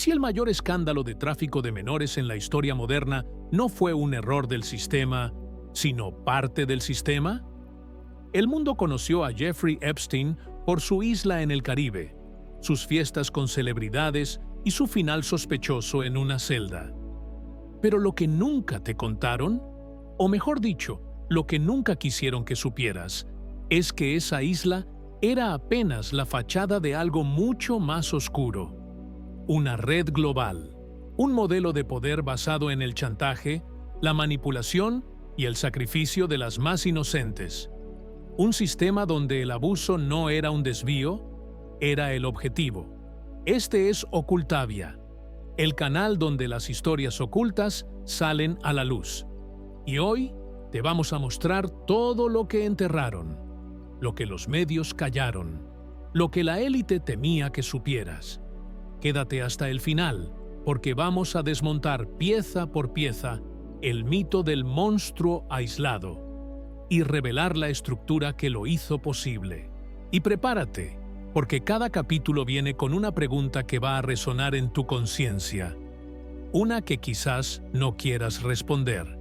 si el mayor escándalo de tráfico de menores en la historia moderna no fue un error del sistema, sino parte del sistema? El mundo conoció a Jeffrey Epstein por su isla en el Caribe, sus fiestas con celebridades y su final sospechoso en una celda. Pero lo que nunca te contaron, o mejor dicho, lo que nunca quisieron que supieras, es que esa isla era apenas la fachada de algo mucho más oscuro. Una red global, un modelo de poder basado en el chantaje, la manipulación y el sacrificio de las más inocentes. Un sistema donde el abuso no era un desvío, era el objetivo. Este es Ocultavia, el canal donde las historias ocultas salen a la luz. Y hoy te vamos a mostrar todo lo que enterraron, lo que los medios callaron, lo que la élite temía que supieras. Quédate hasta el final, porque vamos a desmontar pieza por pieza el mito del monstruo aislado y revelar la estructura que lo hizo posible. Y prepárate, porque cada capítulo viene con una pregunta que va a resonar en tu conciencia, una que quizás no quieras responder.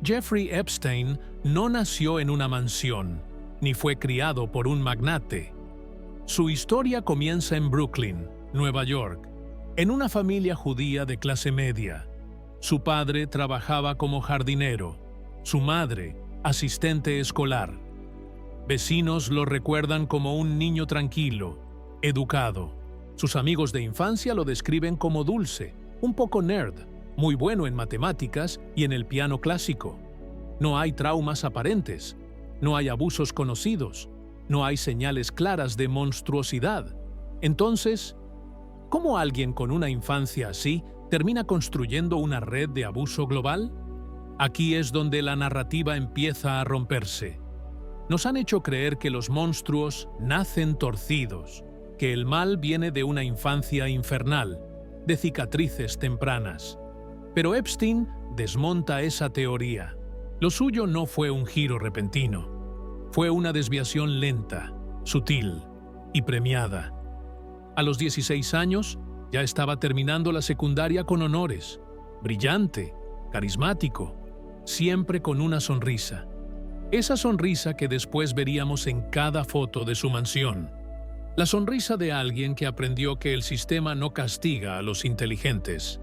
Jeffrey Epstein no nació en una mansión, ni fue criado por un magnate. Su historia comienza en Brooklyn, Nueva York, en una familia judía de clase media. Su padre trabajaba como jardinero, su madre, asistente escolar. Vecinos lo recuerdan como un niño tranquilo, educado. Sus amigos de infancia lo describen como dulce, un poco nerd, muy bueno en matemáticas y en el piano clásico. No hay traumas aparentes, no hay abusos conocidos, no hay señales claras de monstruosidad. Entonces, ¿cómo alguien con una infancia así termina construyendo una red de abuso global? Aquí es donde la narrativa empieza a romperse. Nos han hecho creer que los monstruos nacen torcidos, que el mal viene de una infancia infernal, de cicatrices tempranas. Pero Epstein desmonta esa teoría. Lo suyo no fue un giro repentino. Fue una desviación lenta, sutil y premiada. A los 16 años, ya estaba terminando la secundaria con honores. Brillante, carismático, siempre con una sonrisa. Esa sonrisa que después veríamos en cada foto de su mansión. La sonrisa de alguien que aprendió que el sistema no castiga a los inteligentes,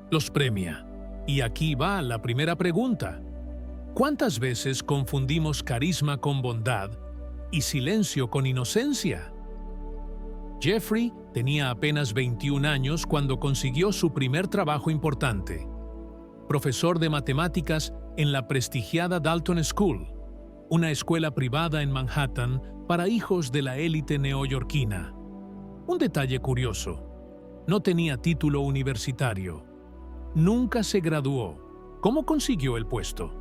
los premia. Y aquí va la primera pregunta. ¿Cuántas veces confundimos carisma con bondad y silencio con inocencia? Jeffrey tenía apenas 21 años cuando consiguió su primer trabajo importante. Profesor de matemáticas en la prestigiada Dalton School, una escuela privada en Manhattan para hijos de la élite neoyorquina. Un detalle curioso: no tenía título universitario. Nunca se graduó. ¿Cómo consiguió el puesto?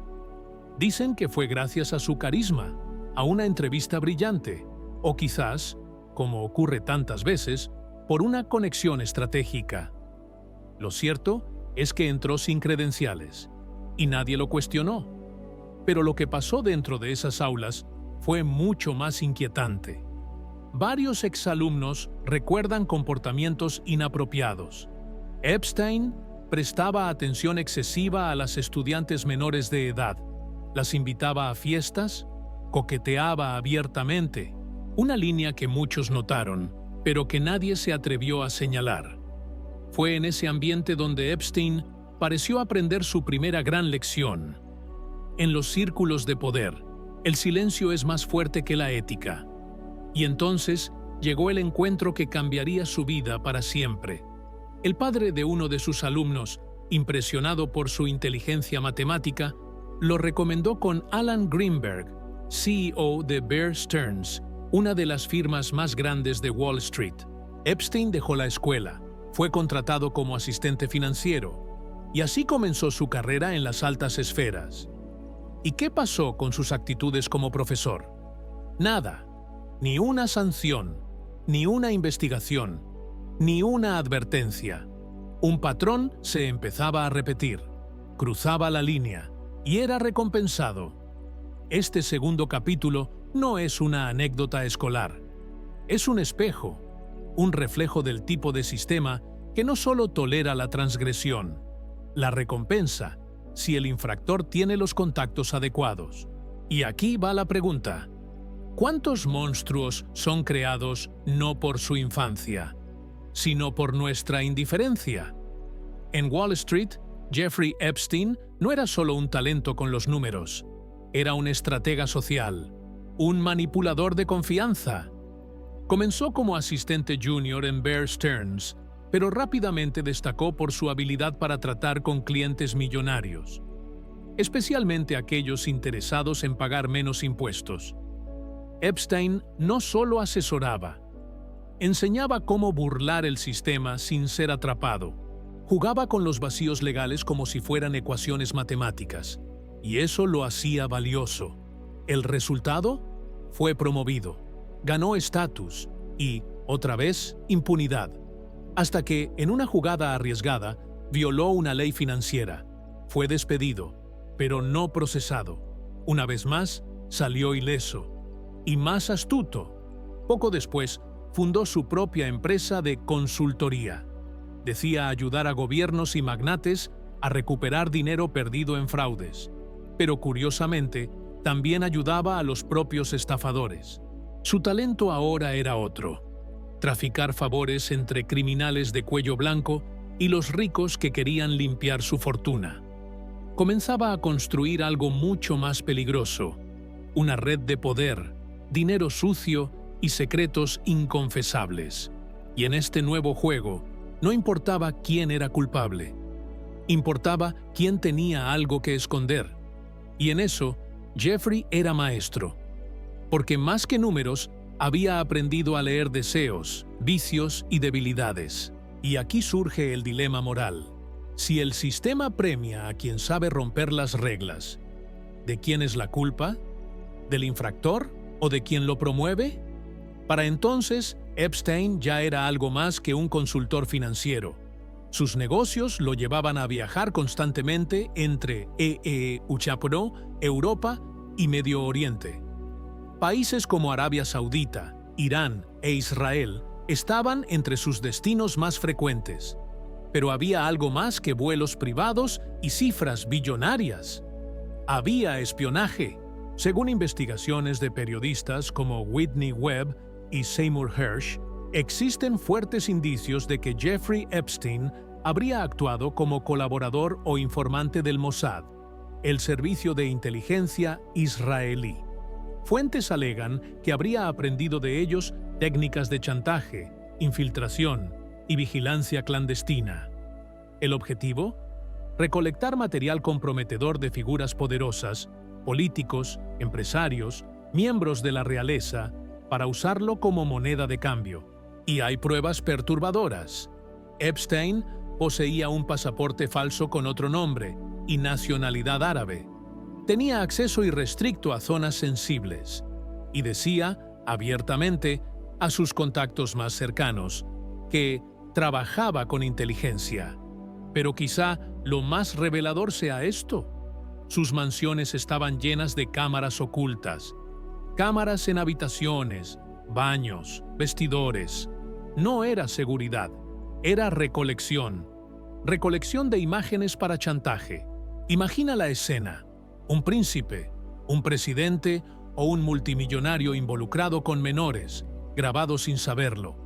Dicen que fue gracias a su carisma, a una entrevista brillante, o quizás, como ocurre tantas veces, por una conexión estratégica. Lo cierto es que entró sin credenciales, y nadie lo cuestionó. Pero lo que pasó dentro de esas aulas fue mucho más inquietante. Varios exalumnos recuerdan comportamientos inapropiados. Epstein prestaba atención excesiva a las estudiantes menores de edad, las invitaba a fiestas, coqueteaba abiertamente, una línea que muchos notaron, pero que nadie se atrevió a señalar. Fue en ese ambiente donde Epstein pareció aprender su primera gran lección. En los círculos de poder, el silencio es más fuerte que la ética. Y entonces llegó el encuentro que cambiaría su vida para siempre. El padre de uno de sus alumnos, impresionado por su inteligencia matemática, lo recomendó con Alan Greenberg, CEO de Bear Stearns, una de las firmas más grandes de Wall Street. Epstein dejó la escuela, fue contratado como asistente financiero, y así comenzó su carrera en las altas esferas. ¿Y qué pasó con sus actitudes como profesor? Nada, ni una sanción, ni una investigación, ni una advertencia. Un patrón se empezaba a repetir, cruzaba la línea y era recompensado. Este segundo capítulo no es una anécdota escolar, es un espejo, un reflejo del tipo de sistema que no solo tolera la transgresión, la recompensa, si el infractor tiene los contactos adecuados. Y aquí va la pregunta: ¿cuántos monstruos son creados no por su infancia, sino por nuestra indiferencia? En Wall Street, Jeffrey Epstein no era solo un talento con los números, era un estratega social, un manipulador de confianza. Comenzó como asistente junior en Bear Stearns, pero rápidamente destacó por su habilidad para tratar con clientes millonarios, especialmente aquellos interesados en pagar menos impuestos. Epstein no solo asesoraba, enseñaba cómo burlar el sistema sin ser atrapado. Jugaba con los vacíos legales como si fueran ecuaciones matemáticas, y eso lo hacía valioso. El resultado: fue promovido, ganó estatus y, otra vez, impunidad, hasta que, en una jugada arriesgada, violó una ley financiera. Fue despedido, pero no procesado. Una vez más, salió ileso. Y más astuto. Poco después, fundó su propia empresa de consultoría. Decía ayudar a gobiernos y magnates a recuperar dinero perdido en fraudes. Pero curiosamente, también ayudaba a los propios estafadores. Su talento ahora era otro: traficar favores entre criminales de cuello blanco y los ricos que querían limpiar su fortuna. Comenzaba a construir algo mucho más peligroso: una red de poder, dinero sucio y secretos inconfesables. Y en este nuevo juego, no importaba quién era culpable, importaba quién tenía algo que esconder. Y en eso, Jeffrey era maestro, porque más que números, había aprendido a leer deseos, vicios y debilidades. Y aquí surge el dilema moral. Si el sistema premia a quien sabe romper las reglas, ¿de quién es la culpa? ¿Del infractor o de quien lo promueve? Para entonces, Epstein ya era algo más que un consultor financiero. Sus negocios lo llevaban a viajar constantemente entre Europa y Medio Oriente. Países como Arabia Saudita, Irán e Israel estaban entre sus destinos más frecuentes. Pero había algo más que vuelos privados y cifras billonarias. Había espionaje. Según investigaciones de periodistas como Whitney Webb y Seymour Hersh, existen fuertes indicios de que Jeffrey Epstein habría actuado como colaborador o informante del Mossad, el servicio de inteligencia israelí. Fuentes alegan que habría aprendido de ellos técnicas de chantaje, infiltración y vigilancia clandestina. ¿El objetivo? Recolectar material comprometedor de figuras poderosas, políticos, empresarios, miembros de la realeza, para usarlo como moneda de cambio. Y hay pruebas perturbadoras. Epstein poseía un pasaporte falso con otro nombre y nacionalidad árabe. Tenía acceso irrestricto a zonas sensibles y decía, abiertamente, a sus contactos más cercanos, que trabajaba con inteligencia. Pero quizá lo más revelador sea esto: sus mansiones estaban llenas de cámaras ocultas. Cámaras en habitaciones, baños, vestidores. No era seguridad, era recolección. Recolección de imágenes para chantaje. Imagina la escena: un príncipe, un presidente o un multimillonario involucrado con menores, grabado sin saberlo.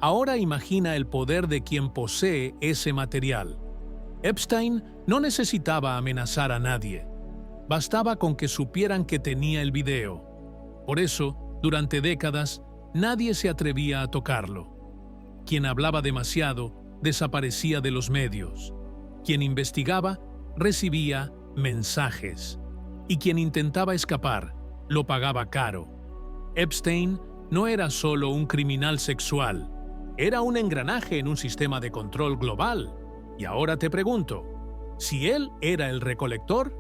Ahora imagina el poder de quien posee ese material. Epstein no necesitaba amenazar a nadie. Bastaba con que supieran que tenía el video. Por eso, durante décadas, nadie se atrevía a tocarlo. Quien hablaba demasiado desaparecía de los medios. Quien investigaba recibía mensajes. Y quien intentaba escapar lo pagaba caro. Epstein no era solo un criminal sexual. Era un engranaje en un sistema de control global. Y ahora te pregunto, si él era el recolector,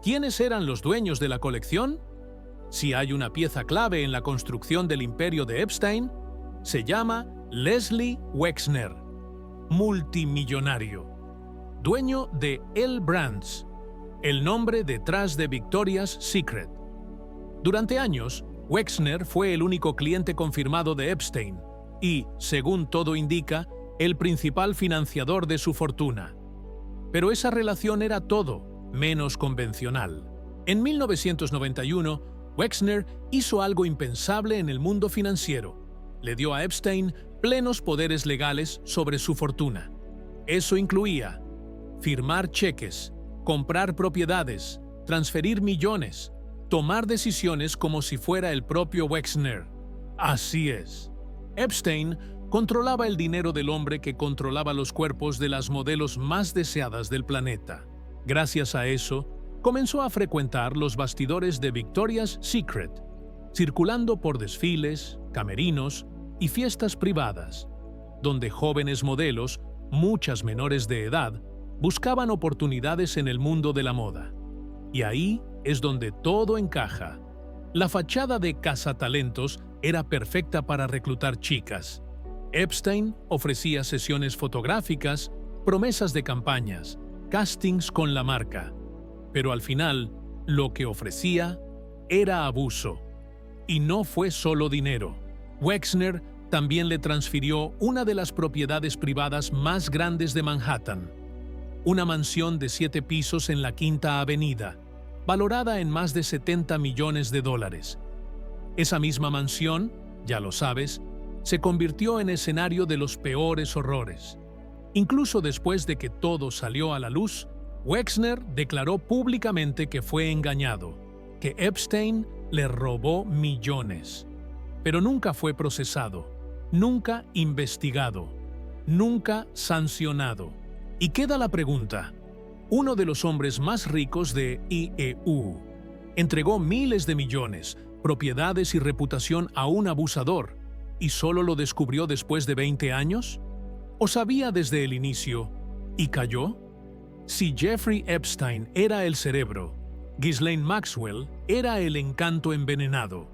¿quiénes eran los dueños de la colección? Si hay una pieza clave en la construcción del imperio de Epstein, se llama Leslie Wexner, multimillonario, dueño de L Brands, el nombre detrás de Victoria's Secret. Durante años, Wexner fue el único cliente confirmado de Epstein y, según todo indica, el principal financiador de su fortuna. Pero esa relación era todo menos convencional. En 1991, Wexner hizo algo impensable en el mundo financiero. Le dio a Epstein plenos poderes legales sobre su fortuna. Eso incluía firmar cheques, comprar propiedades, transferir millones, tomar decisiones como si fuera el propio Wexner. Así es. Epstein controlaba el dinero del hombre que controlaba los cuerpos de las modelos más deseadas del planeta. Gracias a eso, comenzó a frecuentar los bastidores de Victoria's Secret, circulando por desfiles, camerinos y fiestas privadas, donde jóvenes modelos, muchas menores de edad, buscaban oportunidades en el mundo de la moda. Y ahí es donde todo encaja. La fachada de cazatalentos era perfecta para reclutar chicas. Epstein ofrecía sesiones fotográficas, promesas de campañas, castings con la marca. Pero al final, lo que ofrecía era abuso. Y no fue solo dinero. Wexner también le transfirió una de las propiedades privadas más grandes de Manhattan, una mansión de 7 pisos en la Quinta Avenida, valorada en más de $70 millones. Esa misma mansión, ya lo sabes, se convirtió en escenario de los peores horrores. Incluso después de que todo salió a la luz, Wexner declaró públicamente que fue engañado, que Epstein le robó millones. Pero nunca fue procesado, nunca investigado, nunca sancionado. Y queda la pregunta: uno de los hombres más ricos de IEU entregó miles de millones, propiedades y reputación a un abusador, ¿y solo lo descubrió después de 20 años? ¿O sabía desde el inicio y cayó? Si Jeffrey Epstein era el cerebro, Ghislaine Maxwell era el encanto envenenado.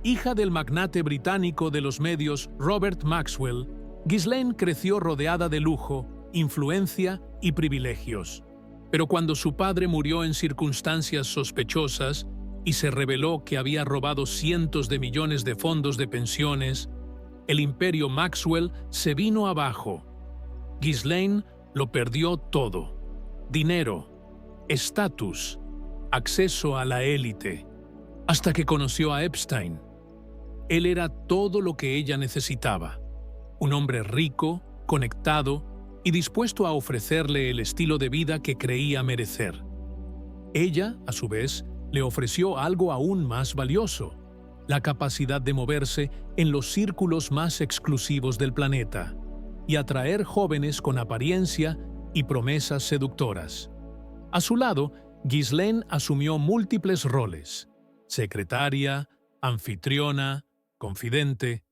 Hija del magnate británico de los medios Robert Maxwell, Ghislaine creció rodeada de lujo, influencia y privilegios. Pero cuando su padre murió en circunstancias sospechosas y se reveló que había robado cientos de millones de fondos de pensiones, el imperio Maxwell se vino abajo. Ghislaine lo perdió todo: dinero, estatus, acceso a la élite, hasta que conoció a Epstein. Él era todo lo que ella necesitaba: un hombre rico, conectado y dispuesto a ofrecerle el estilo de vida que creía merecer. Ella, a su vez, le ofreció algo aún más valioso: la capacidad de moverse en los círculos más exclusivos del planeta y atraer jóvenes con apariencia y promesas seductoras. A su lado, Ghislaine asumió múltiples roles: secretaria, anfitriona, confidente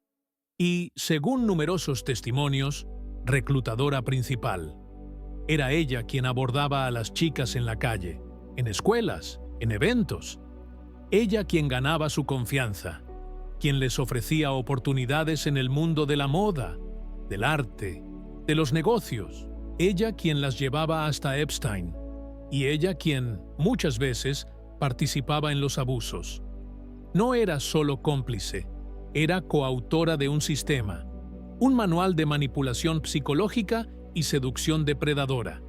y, según numerosos testimonios, reclutadora principal. Era ella quien abordaba a las chicas en la calle, en escuelas, en eventos. Ella quien ganaba su confianza, quien les ofrecía oportunidades en el mundo de la moda, del arte, de los negocios. Ella quien las llevaba hasta Epstein, y ella quien, muchas veces, participaba en los abusos. No era solo cómplice, era coautora de un sistema, un manual de manipulación psicológica y seducción depredadora.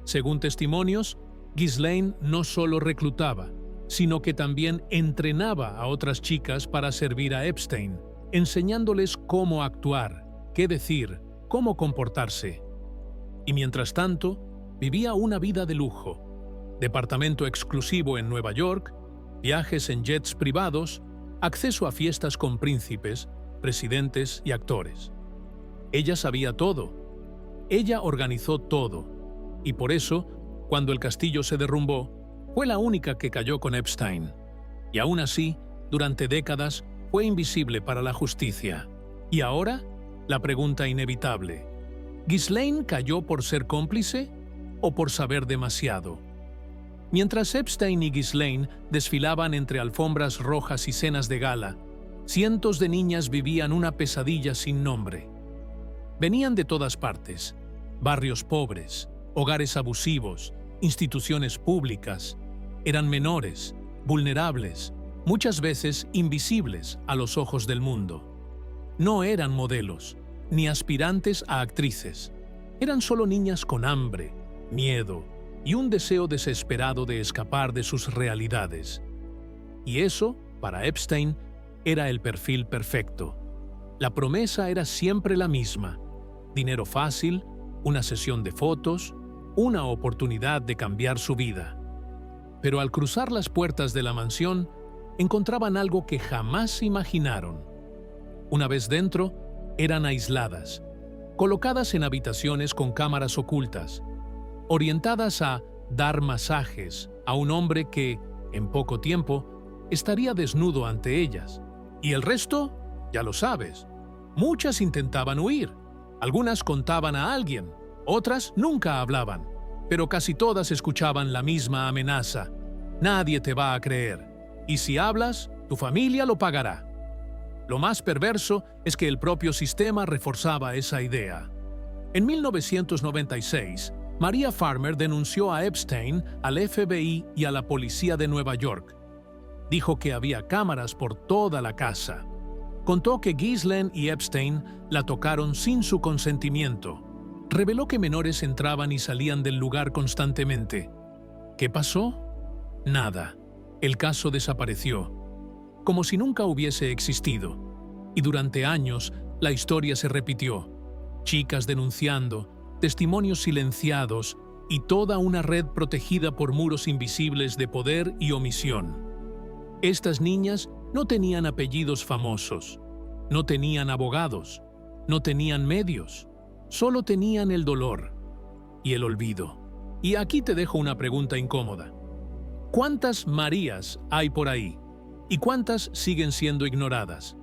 Según testimonios, Ghislaine no solo reclutaba, sino que también entrenaba a otras chicas para servir a Epstein, enseñándoles cómo actuar, qué decir, cómo comportarse. Y mientras tanto, vivía una vida de lujo: departamento exclusivo en Nueva York, viajes en jets privados, acceso a fiestas con príncipes, presidentes y actores. Ella sabía todo. Ella organizó todo. Y por eso, cuando el castillo se derrumbó, fue la única que cayó con Epstein. Y aún así, durante décadas, fue invisible para la justicia. Y ahora, la pregunta inevitable: ¿Ghislaine cayó por ser cómplice o por saber demasiado? Mientras Epstein y Ghislaine desfilaban entre alfombras rojas y cenas de gala, cientos de niñas vivían una pesadilla sin nombre. Venían de todas partes: barrios pobres, hogares abusivos, instituciones públicas. Eran menores, vulnerables, muchas veces invisibles a los ojos del mundo. No eran modelos, ni aspirantes a actrices. Eran solo niñas con hambre, miedo y un deseo desesperado de escapar de sus realidades. Y eso, para Epstein, era el perfil perfecto. La promesa era siempre la misma: dinero fácil, una sesión de fotos, una oportunidad de cambiar su vida. Pero al cruzar las puertas de la mansión, encontraban algo que jamás imaginaron. Una vez dentro, eran aisladas, colocadas en habitaciones con cámaras ocultas, orientadas a dar masajes a un hombre que, en poco tiempo, estaría desnudo ante ellas. Y el resto, ya lo sabes. Muchas intentaban huir, algunas contaban a alguien, otras nunca hablaban, pero casi todas escuchaban la misma amenaza: nadie te va a creer, y si hablas, tu familia lo pagará. Lo más perverso es que el propio sistema reforzaba esa idea. En 1996, Maria Farmer denunció a Epstein al FBI y a la policía de Nueva York. Dijo que había cámaras por toda la casa. Contó que Ghislaine y Epstein la tocaron sin su consentimiento. Reveló que menores entraban y salían del lugar constantemente. ¿Qué pasó? Nada. El caso desapareció, como si nunca hubiese existido. Y durante años, la historia se repitió. Chicas denunciando, testimonios silenciados y toda una red protegida por muros invisibles de poder y omisión. Estas niñas no tenían apellidos famosos, no tenían abogados, no tenían medios, solo tenían el dolor y el olvido. Y aquí te dejo una pregunta incómoda. ¿Cuántas Marías hay por ahí? ¿Y cuántas siguen siendo ignoradas?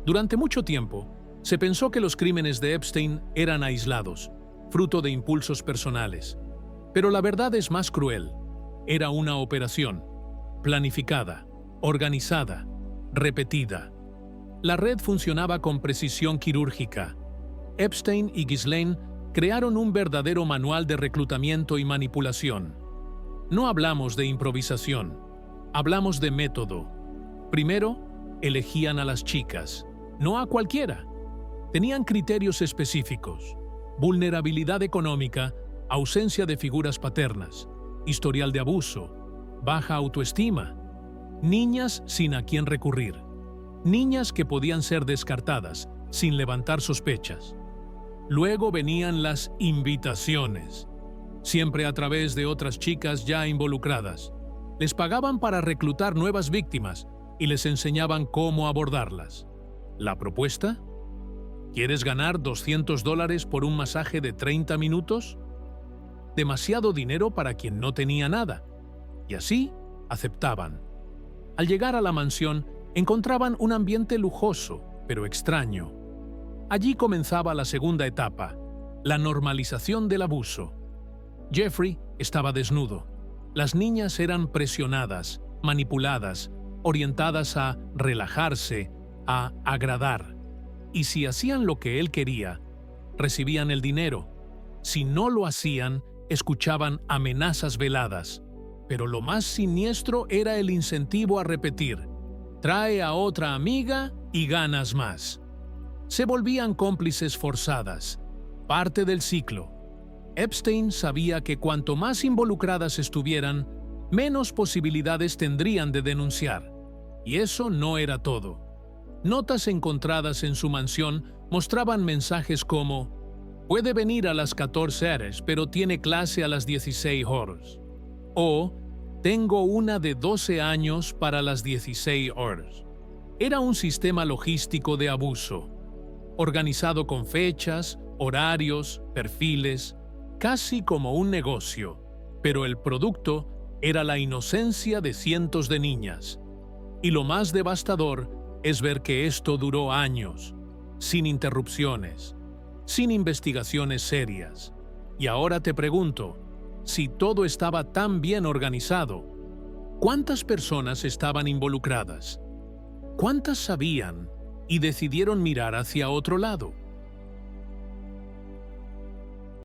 Durante mucho tiempo, se pensó que los crímenes de Epstein eran aislados, fruto de impulsos personales. Pero la verdad es más cruel. Era una operación, planificada, organizada, repetida. La red funcionaba con precisión quirúrgica. Epstein y Ghislaine crearon un verdadero manual de reclutamiento y manipulación. No hablamos de improvisación, hablamos de método. Primero, elegían a las chicas, no a cualquiera. Tenían criterios específicos: vulnerabilidad económica, ausencia de figuras paternas, historial de abuso, baja autoestima, niñas sin a quién recurrir, niñas que podían ser descartadas sin levantar sospechas. Luego venían las invitaciones, siempre a través de otras chicas ya involucradas. Les pagaban para reclutar nuevas víctimas y les enseñaban cómo abordarlas. ¿La propuesta? ¿Quieres ganar $200 por un masaje de 30 minutos? Demasiado dinero para quien no tenía nada. Y así aceptaban. Al llegar a la mansión, encontraban un ambiente lujoso, pero extraño. Allí comenzaba la segunda etapa, la normalización del abuso. Jeffrey estaba desnudo. Las niñas eran presionadas, manipuladas, orientadas a relajarse, a agradar. Y si hacían lo que él quería, recibían el dinero. Si no lo hacían, escuchaban amenazas veladas. Pero lo más siniestro era el incentivo a repetir: trae a otra amiga y ganas más. Se volvían cómplices forzadas, parte del ciclo. Epstein sabía que cuanto más involucradas estuvieran, menos posibilidades tendrían de denunciar. Y eso no era todo. Notas encontradas en su mansión mostraban mensajes como: puede venir a las 14 horas, pero tiene clase a las 16 horas. O tengo una de 12 años para las 16 horas. Era un sistema logístico de abuso, organizado con fechas, horarios, perfiles, casi como un negocio. Pero el producto era la inocencia de cientos de niñas. Y lo más devastador es ver que esto duró años, sin interrupciones, sin investigaciones serias. Y ahora te pregunto, si todo estaba tan bien organizado, ¿cuántas personas estaban involucradas? ¿Cuántas sabían y decidieron mirar hacia otro lado?